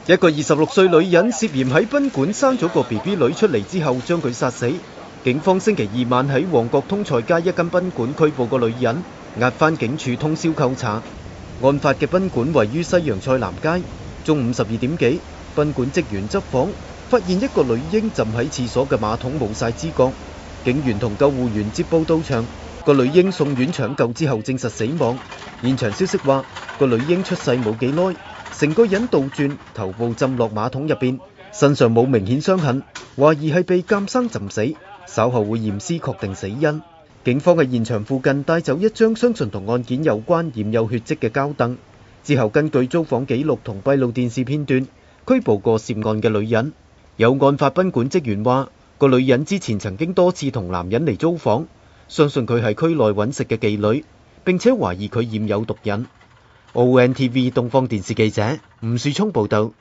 一個26歲女人涉嫌喺賓館生咗個 BB 女出嚟之後將佢殺死。警方星期二晚喺旺角通菜街一間賓館拘捕個女人，押返警署通宵扣查。案發嘅賓館位於西洋菜南街。中午12點幾，賓館職員執房，發現一個女嬰浸喺廁所嘅馬桶冇晒知覺。警員同救護員接報到場，個女嬰送院搶救之後證實死亡。現場消息話，個女嬰出世冇幾耐，成個人倒轉，頭部浸落馬桶入邊，身上冇明顯傷痕，懷疑係被監生浸死。稍後會驗屍確定死因。警方喺現場附近帶走一張相信同案件有關、染有血跡嘅膠凳。之後根據租房記錄同閉路電視片段，拘捕個涉案嘅女人。有案發賓館職員話，個女人之前曾經多次同男人嚟租房，相信佢係區內揾食嘅妓女，並且懷疑佢染有毒癮。ONTV 東方電視記者吳樹聰報道。